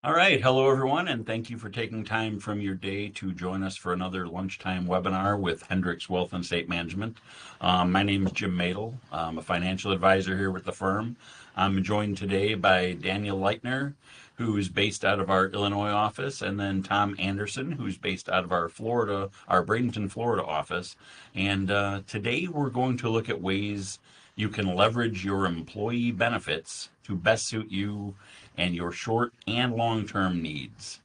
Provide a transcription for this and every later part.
All right. Hello, everyone, and thank you for taking time from your day to join us for another lunchtime webinar with Hendricks Wealth and Estate Management. My name is Jim Madel. I'm a financial advisor here with the firm. I'm joined today by Daniel Leitner, who is based out of our Illinois office, and then Tom Anderson, who's based out of our Bradenton, Florida office. And today we're going to look at ways you can leverage your employee benefits to best suit you and your short and long-term needs.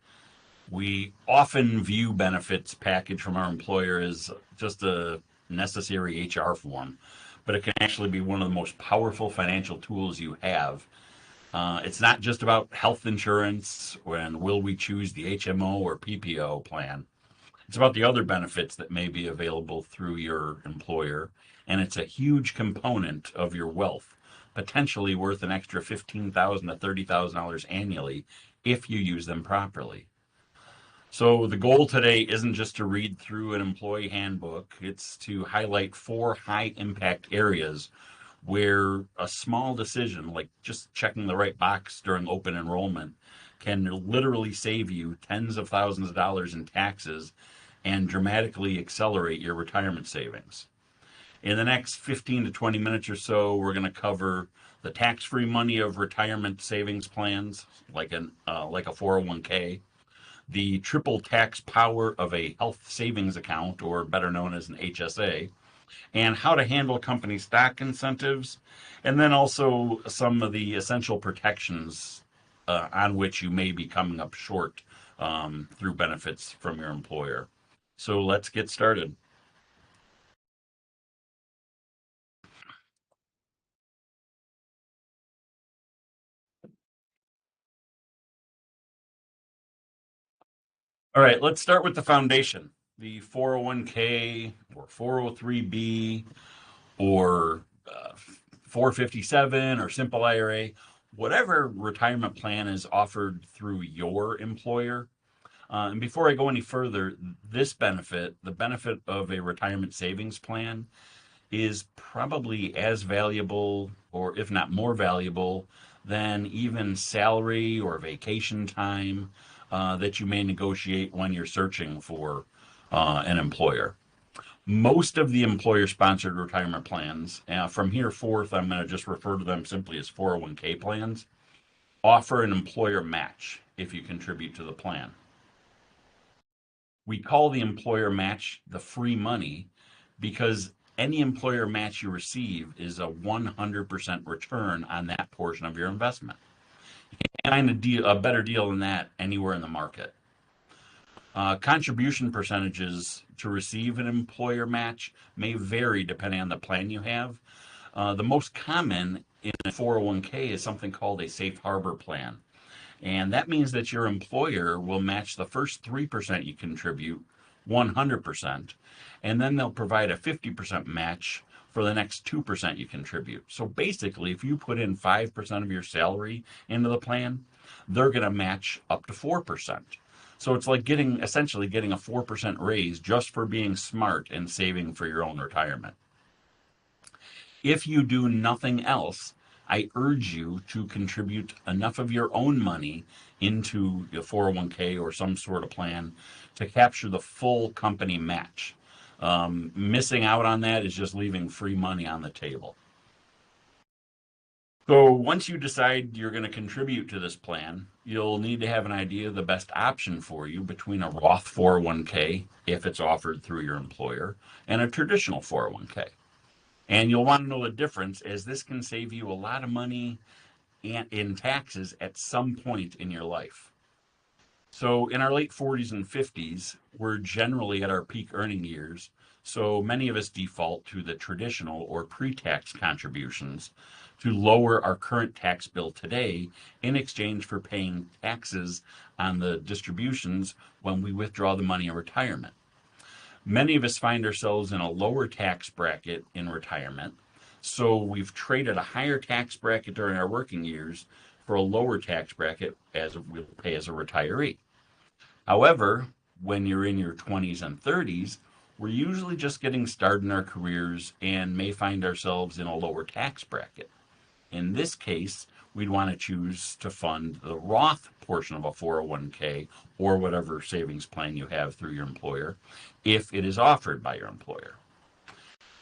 We often view benefits package from our employer as just a necessary HR form, but it can actually be one of the most powerful financial tools you have. It's not just about health insurance and will we choose the HMO or PPO plan. It's about the other benefits that may be available through your employer, and it's a huge component of your wealth, potentially worth an extra $15,000 to $30,000 annually if you use them properly. So the goal today isn't just to read through an employee handbook, it's to highlight 4 high impact areas where a small decision, like just checking the right box during open enrollment, can literally save you tens of thousands of dollars in taxes and dramatically accelerate your retirement savings. In the next 15 to 20 minutes or so, we're going to cover the tax-free money of retirement savings plans, like a 401k, the triple tax power of a health savings account, or better known as an HSA, and how to handle company stock incentives, and then also some of the essential protections on which you may be coming up short through benefits from your employer. So let's get started. All right, let's start with the foundation. The 401k or 403b or 457 or simple IRA, whatever retirement plan is offered through your employer. And before I go any further, the benefit of a retirement savings plan, is probably as valuable, or if not more valuable, than even salary or vacation time that you may negotiate when you're searching for an employer. Most of the employer sponsored retirement plans, from here forth, I'm going to just refer to them simply as 401k plans, offer an employer match if you contribute to the plan. We call the employer match the free money because any employer match you receive is a 100% return on that portion of your investment. You can't find a better deal than that anywhere in the market. Contribution percentages to receive an employer match may vary depending on the plan you have. The most common in a 401k is something called a safe harbor plan. And that means that your employer will match the first 3% you contribute 100%, and then they'll provide a 50% match for the next 2% you contribute. So basically, if you put in 5% of your salary into the plan, they're going to match up to 4%. So it's like essentially getting a 4% raise just for being smart and saving for your own retirement. If you do nothing else, I urge you to contribute enough of your own money into your 401k or some sort of plan to capture the full company match. Missing out on that is just leaving free money on the table. So once you decide you're going to contribute to this plan, you'll need to have an idea of the best option for you between a Roth 401k, if it's offered through your employer, and a traditional 401k. And you'll want to know the difference, as this can save you a lot of money in taxes at some point in your life. So in our late 40s and 50s, we're generally at our peak earning years. So many of us default to the traditional or pre-tax contributions to lower our current tax bill today in exchange for paying taxes on the distributions when we withdraw the money in retirement. Many of us find ourselves in a lower tax bracket in retirement, so we've traded a higher tax bracket during our working years for a lower tax bracket as we'll pay as a retiree. However, when you're in your 20s and 30s, we're usually just getting started in our careers and may find ourselves in a lower tax bracket. In this case, we'd want to choose to fund the Roth portion of a 401k or whatever savings plan you have through your employer if it is offered by your employer,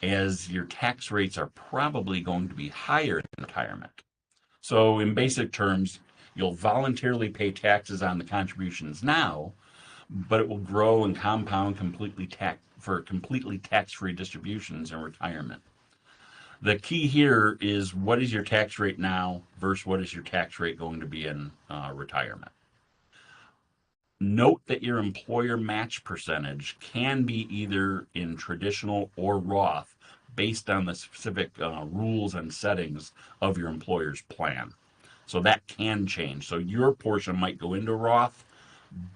as your tax rates are probably going to be higher in retirement. So in basic terms, you'll voluntarily pay taxes on the contributions now, but it will grow and compound for completely tax-free distributions in retirement. The key here is, what is your tax rate now versus what is your tax rate going to be in retirement. Note that your employer match percentage can be either in traditional or Roth based on the specific rules and settings of your employer's plan. So that can change. So your portion might go into Roth,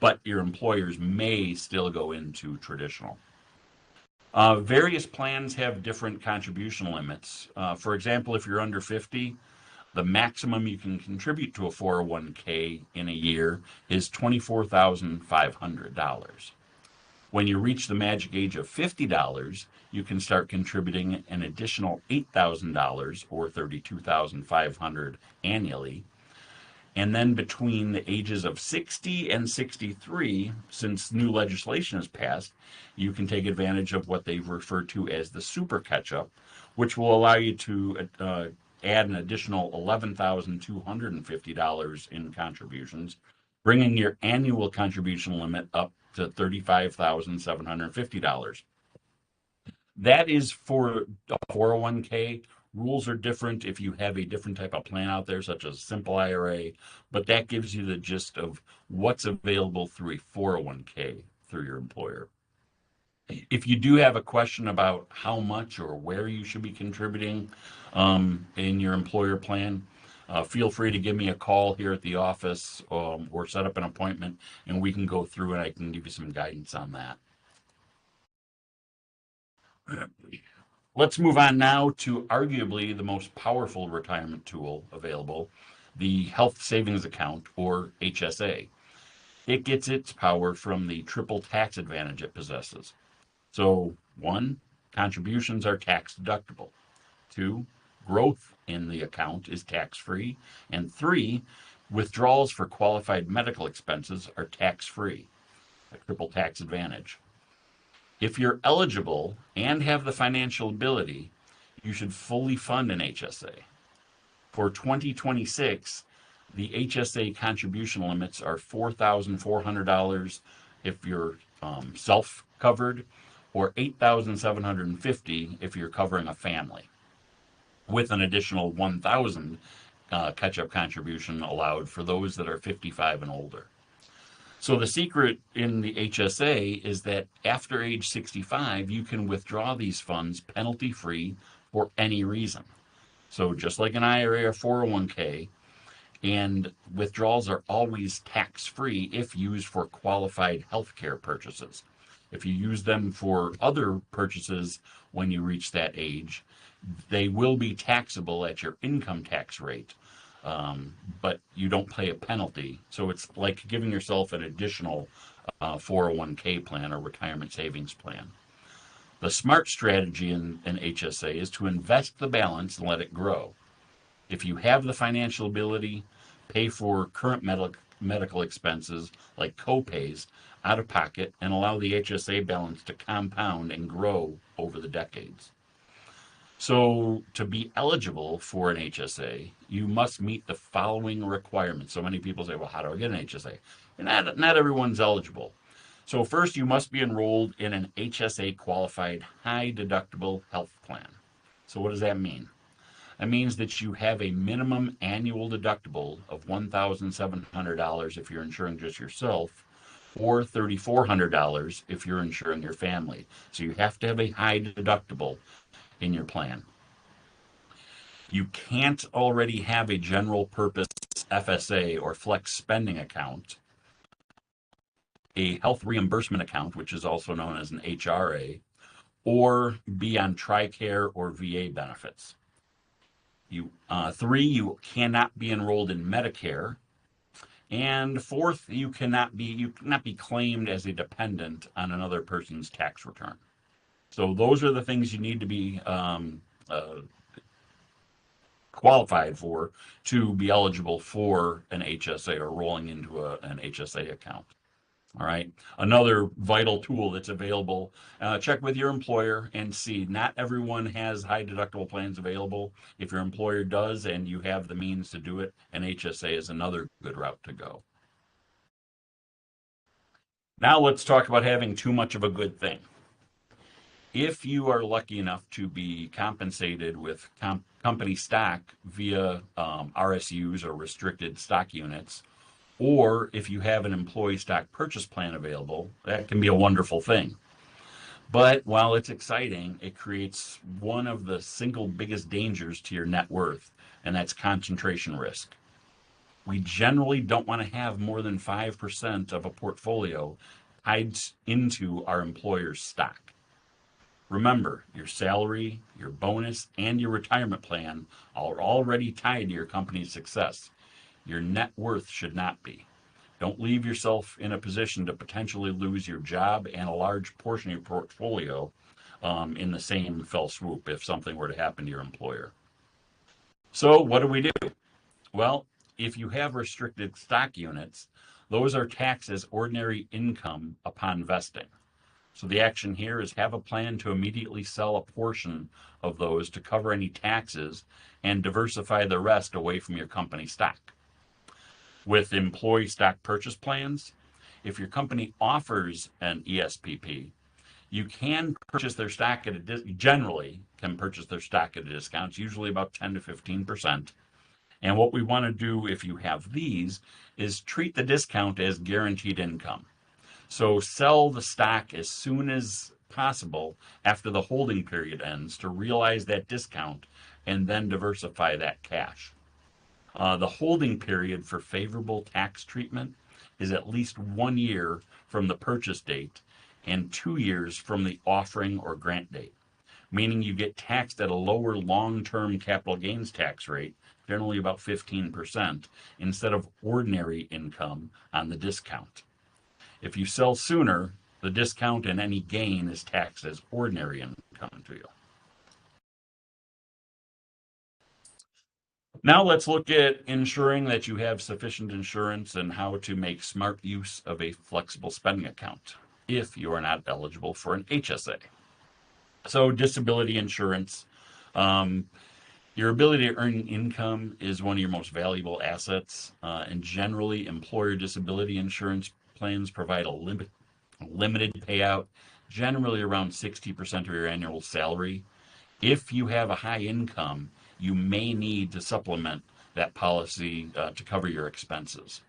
but your employers may still go into traditional. Various plans have different contribution limits. For example, if you're under 50, the maximum you can contribute to a 401k in a year is $24,500. When you reach the magic age of $50, you can start contributing an additional $8,000 or $32,500 annually. And then between the ages of 60 and 63, since new legislation has passed, you can take advantage of what they've referred to as the super catch-up, which will allow you to add an additional $11,250 in contributions, bringing your annual contribution limit up to $35,750. That is for a 401k. Rules are different if you have a different type of plan out there, such as simple IRA, but that gives you the gist of what's available through a 401k through your employer. If you do have a question about how much or where you should be contributing in your employer plan, feel free to give me a call here at the office or set up an appointment, and we can go through and I can give you some guidance on that. Let's move on now to arguably the most powerful retirement tool available, the Health Savings Account, or HSA. It gets its power from the triple tax advantage it possesses. So, 1, contributions are tax deductible. 2, growth in the account is tax-free. And 3, withdrawals for qualified medical expenses are tax-free. A triple tax advantage. If you're eligible and have the financial ability, you should fully fund an HSA. For 2026, the HSA contribution limits are $4,400 if you're self-covered, or $8,750 if you're covering a family, with an additional $1,000 catch-up contribution allowed for those that are 55 and older. So the secret in the HSA is that after age 65, you can withdraw these funds penalty-free for any reason. So just like an IRA or 401k, and withdrawals are always tax-free if used for qualified healthcare purchases. If you use them for other purchases when you reach that age, they will be taxable at your income tax rate. But you don't pay a penalty. So it's like giving yourself an additional 401k plan or retirement savings plan. The smart strategy in an HSA is to invest the balance and let it grow. If you have the financial ability, pay for current medical expenses like co-pays out of pocket and allow the HSA balance to compound and grow over the decades. So to be eligible for an HSA, you must meet the following requirements. So many people say, well, how do I get an HSA? And not everyone's eligible. So first, you must be enrolled in an HSA qualified high deductible health plan. So what does that mean? That means that you have a minimum annual deductible of $1,700 if you're insuring just yourself, or $3,400 if you're insuring your family. So you have to have a high deductible in your plan. You can't already have a general purpose FSA or flex spending account, a health reimbursement account, which is also known as an HRA, or be on TRICARE or VA benefits. 3, you cannot be enrolled in Medicare. And 4th, you cannot be claimed as a dependent on another person's tax return. So those are the things you need to be qualified for to be eligible for an HSA or rolling into an HSA account. All right. Another vital tool that's available, check with your employer and see. Not everyone has high deductible plans available. If your employer does and you have the means to do it, an HSA is another good route to go. Now let's talk about having too much of a good thing. If you are lucky enough to be compensated with company stock via RSUs or restricted stock units, or if you have an employee stock purchase plan available, that can be a wonderful thing. But while it's exciting, it creates one of the single biggest dangers to your net worth, and that's concentration risk. We generally don't want to have more than 5% of a portfolio tied into our employer's stock. Remember, your salary, your bonus, and your retirement plan are already tied to your company's success. Your net worth should not be. Don't leave yourself in a position to potentially lose your job and a large portion of your portfolio in the same fell swoop if something were to happen to your employer. So what do we do? Well, if you have restricted stock units, those are taxed as ordinary income upon vesting. So the action here is have a plan to immediately sell a portion of those to cover any taxes and diversify the rest away from your company stock. With employee stock purchase plans, if your company offers an ESPP, you can purchase their stock at generally can purchase their stock at a discount, it's usually about 10 to 15%. And what we want to do if you have these is treat the discount as guaranteed income. So sell the stock as soon as possible after the holding period ends to realize that discount and then diversify that cash. The holding period for favorable tax treatment is at least 1 year from the purchase date and 2 years from the offering or grant date, meaning you get taxed at a lower long-term capital gains tax rate, generally about 15%, instead of ordinary income on the discount. If you sell sooner, the discount and any gain is taxed as ordinary income to you. Now let's look at ensuring that you have sufficient insurance and how to make smart use of a flexible spending account if you are not eligible for an HSA. So disability insurance, your ability to earn income is one of your most valuable assets, and generally employer disability insurance plans provide a limited payout, generally around 60% of your annual salary. If you have a high income, you may need to supplement that policy to cover your expenses.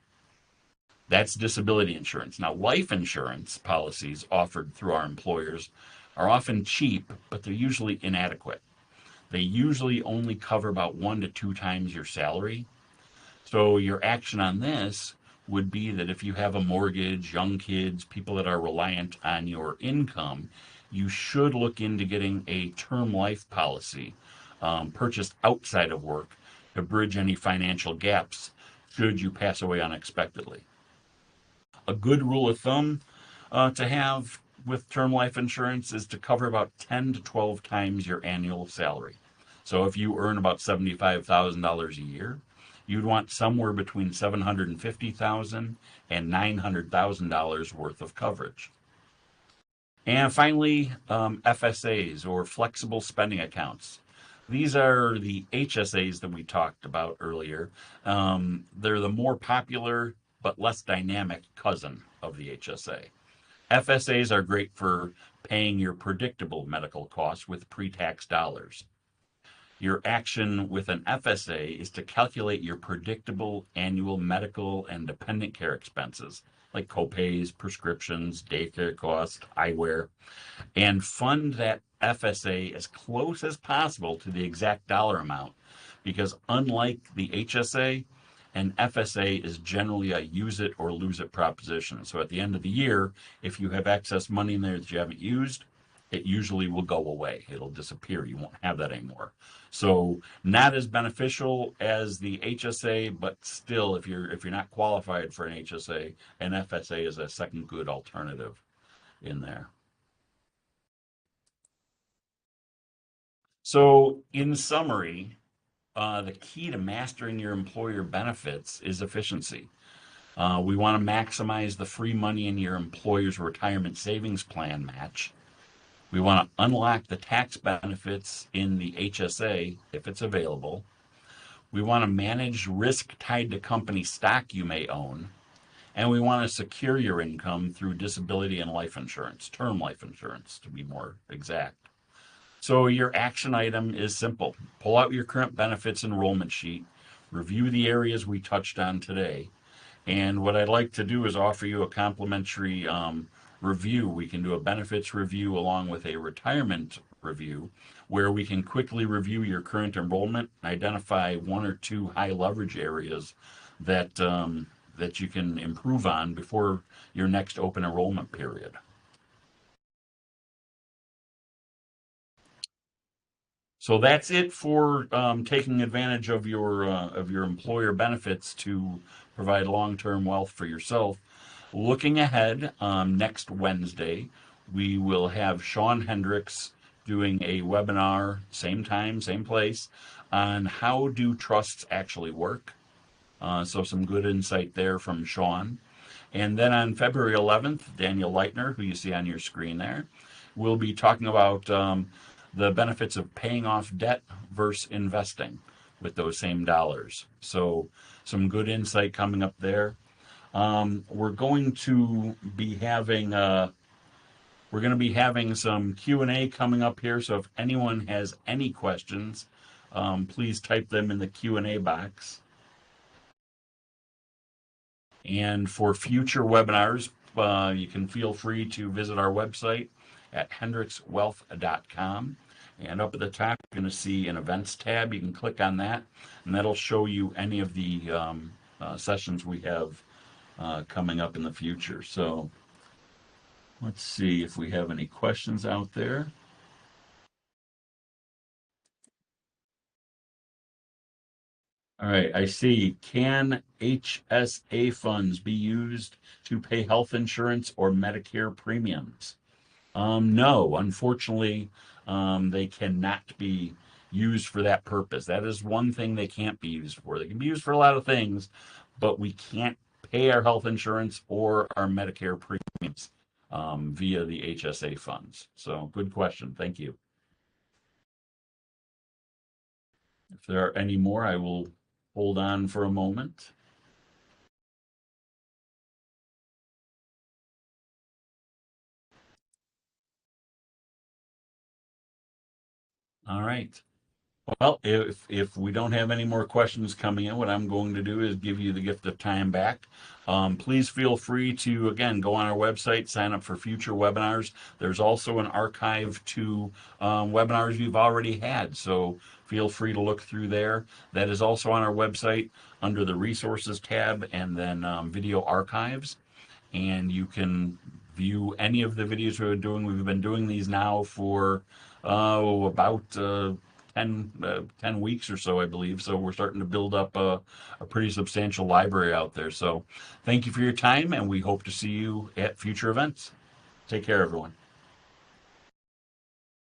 That's disability insurance. Now, life insurance policies offered through our employers are often cheap, but they're usually inadequate. They usually only cover about 1 to 2 times your salary. So your action on this would be that if you have a mortgage, young kids, people that are reliant on your income, you should look into getting a term life policy purchased outside of work to bridge any financial gaps should you pass away unexpectedly. A good rule of thumb to have with term life insurance is to cover about 10 to 12 times your annual salary. So if you earn about $75,000 a year, you'd want somewhere between $750,000 and $900,000 worth of coverage. And finally, FSAs or flexible spending accounts. These are the HSAs that we talked about earlier. They're the more popular but less dynamic cousin of the HSA. FSAs are great for paying your predictable medical costs with pre-tax dollars. Your action with an FSA is to calculate your predictable annual medical and dependent care expenses, like copays, prescriptions, daycare costs, eyewear, and fund that FSA as close as possible to the exact dollar amount, because unlike the HSA, an FSA is generally a use it or lose it proposition. So at the end of the year, if you have excess money in there that you haven't used, it usually will go away. It'll disappear. You won't have that anymore. So not as beneficial as the HSA, but still, if you're not qualified for an HSA, an FSA is a second good alternative in there. So in summary, The key to mastering your employer benefits is efficiency. We want to maximize the free money in your employer's retirement savings plan match. We want to unlock the tax benefits in the HSA if it's available. We want to manage risk tied to company stock you may own. And we want to secure your income through disability and life insurance, term life insurance to be more exact. So your action item is simple. Pull out your current benefits enrollment sheet, review the areas we touched on today, and what I'd like to do is offer you a complimentary review. We can do a benefits review along with a retirement review where we can quickly review your current enrollment, identify one or two high leverage areas that that you can improve on before your next open enrollment period. So that's it for taking advantage of your employer benefits to provide long-term wealth for yourself. Looking ahead, next Wednesday, we will have Sean Hendricks doing a webinar, same time, same place, on how do trusts actually work. So some good insight there from Sean. And then on February 11th, Daniel Leitner, who you see on your screen there, will be talking about the benefits of paying off debt versus investing with those same dollars. So some good insight coming up there. We're going to be having some Q&A coming up here. So if anyone has any questions, please type them in the Q&A box. And for future webinars, you can feel free to visit our website at hendrickswealth.com. And up at the top, you're going to see an events tab. You can click on that, and that'll show you any of the sessions we have coming up in the future. So let's see if we have any questions out there. All right, I see. Can HSA funds be used to pay health insurance or Medicare premiums? No, unfortunately, they cannot be used for that purpose. That is one thing they can't be used for. They can be used for a lot of things, but we can't pay our health insurance or our Medicare premiums via the HSA funds. So good question. Thank you. If there are any more, I will hold on for a moment. All right. Well, if we don't have any more questions coming in, what I'm going to do is give you the gift of time back. Please feel free to, again, go on our website, sign up for future webinars. There's also an archive to webinars you've already had, so feel free to look through there. That is also on our website under the resources tab and then video archives. And you can view any of the videos we're doing. We've been doing these now for about 10 weeks or so, I believe. So we're starting to build up a pretty substantial library out there. So thank you for your time, and we hope to see you at future events. Take care, everyone.